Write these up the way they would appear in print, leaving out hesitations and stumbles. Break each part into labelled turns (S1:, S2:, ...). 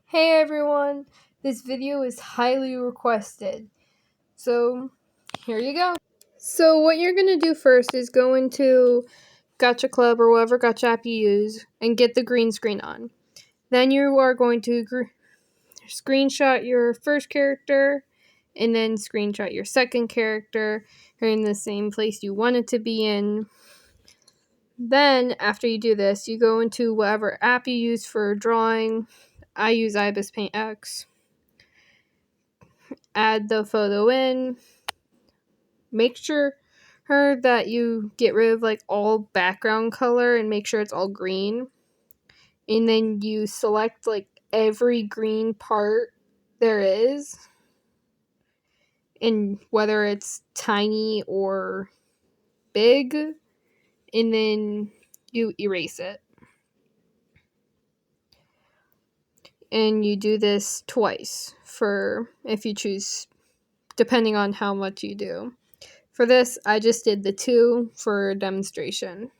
S1: Hey everyone, this video is highly requested, so here you go. So what you're going to do first is go into Gacha Club or whatever Gacha app you use and get the green screen on. Then you are going to screenshot your first character and then screenshot your second character. You're in the same place you want it to be in. Then, after you do this, you go into whatever app you use for drawing. I use Ibis Paint X. Add the photo in. Make sure that you get rid of all background color and make sure it's all green. And then you select every green part there is, and whether it's tiny or big, and then you erase it. And you do this twice for if you choose, depending on how much you do. For this, I just did the 2 for demonstration.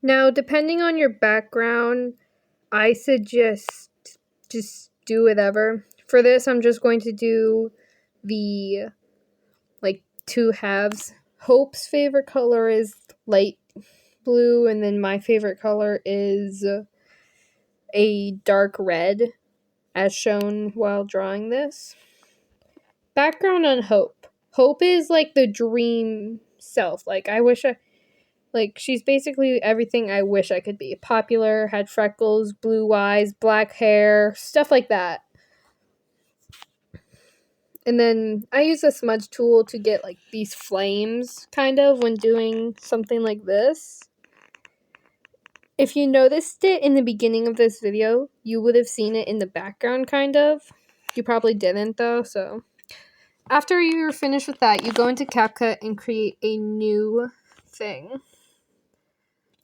S1: Now, depending on your background, I suggest just do whatever. For this, I'm just going to do the 2 halves. Hope's favorite color is light blue, and then my favorite color is a dark red, as shown while drawing this. Background on Hope. Hope is the dream self. She's basically everything I wish I could be. Popular, had freckles, blue eyes, black hair, stuff like that. And then I use a smudge tool to get these flames, kind of, when doing something like this. If you noticed it in the beginning of this video, you would have seen it in the background, kind of. You probably didn't, though, so. After you're finished with that, you go into CapCut and create a new thing.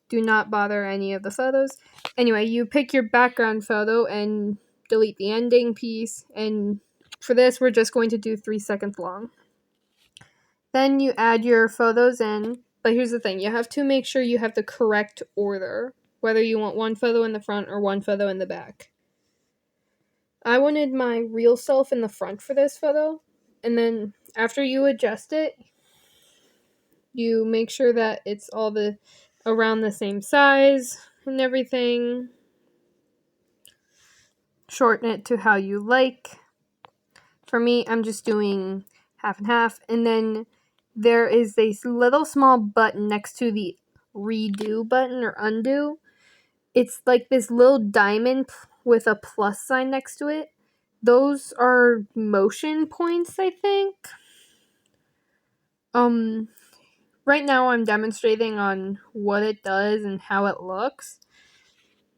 S1: Do not bother any of the photos. Anyway, you pick your background photo and delete the ending piece, and for this, we're just going to do 3 seconds long. Then you add your photos in, but here's the thing. You have to make sure you have the correct order, whether you want one photo in the front or one photo in the back. I wanted my real self in the front for this photo, and then after you adjust it, you make sure that it's all around the same size and everything. Shorten it to how you like. For me, I'm just doing half and half. And then there is this little small button next to the redo button or undo. It's like this little diamond with a plus sign next to it. Those are motion points, I think. Right now I'm demonstrating on what it does and how it looks.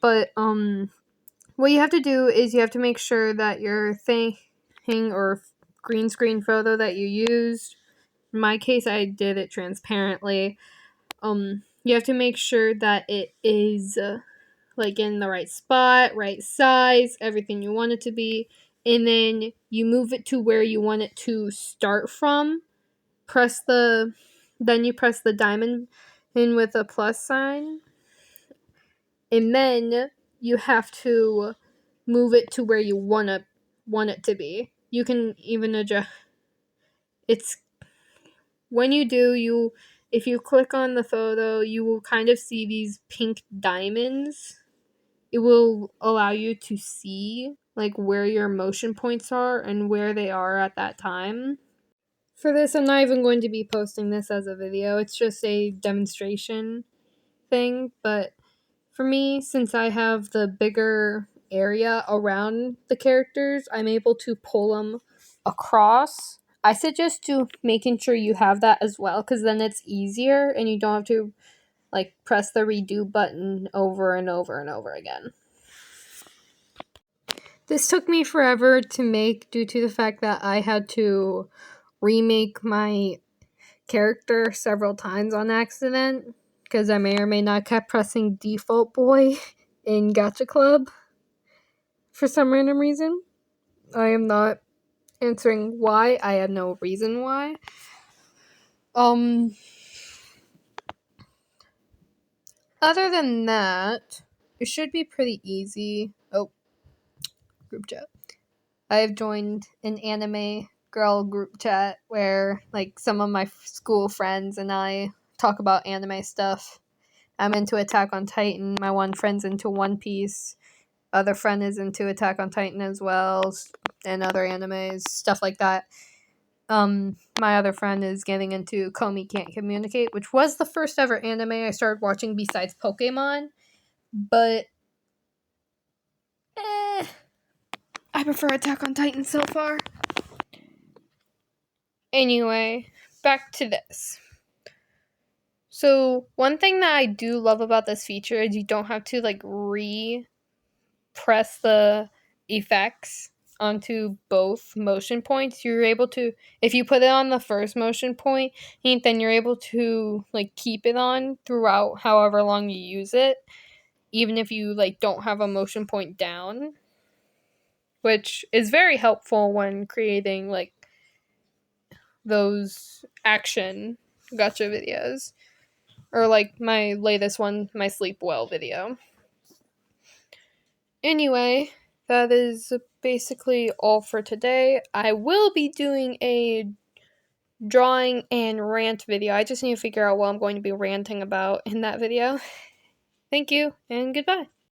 S1: But what you have to do is you have to make sure that your thing or green screen photo that you used, in my case I did it transparently, you have to make sure that it is in the right spot, right size, everything you want it to be, and then you move it to where you want it to start from. Then you press the diamond in with a plus sign, and then you have to move it to where you want it to be. You can even adjust. It's when you do, if you click on the photo, you will kind of see these pink diamonds. It will allow you to see where your motion points are and where they are at that time. For this, I'm not even going to be posting this as a video. It's just a demonstration thing, but for me, since I have the bigger area around the characters, I'm able to pull them across. I suggest making sure you have that as well, because then it's easier and you don't have to press the redo button over and over and over again. This took me forever to make due to the fact that I had to remake my character several times on accident, because I may or may not kept pressing default boy in Gacha Club for some random reason. I am not answering why. I have no reason why. Other than that, it should be pretty easy. Oh, group chat. I have joined an anime girl group chat where like some of my school friends and I talk about anime stuff. I'm into Attack on Titan. My one friend's into One Piece. Other friend is into Attack on Titan as well, and other animes, stuff like that. My other friend is getting into Komi Can't Communicate, which was the first ever anime I started watching besides Pokemon. But I prefer Attack on Titan so far. Anyway, back to this. So, one thing that I do love about this feature is you don't have to like press the effects onto both motion points. You're able to, if you put it on the first motion point, then you're able to like keep it on throughout however long you use it, even if you like don't have a motion point down, which is very helpful when creating like those action gotcha videos, or like my latest one, my sleep well video. Anyway, that is basically all for today. I will be doing a drawing and rant video. I just need to figure out what I'm going to be ranting about in that video. Thank you, and goodbye.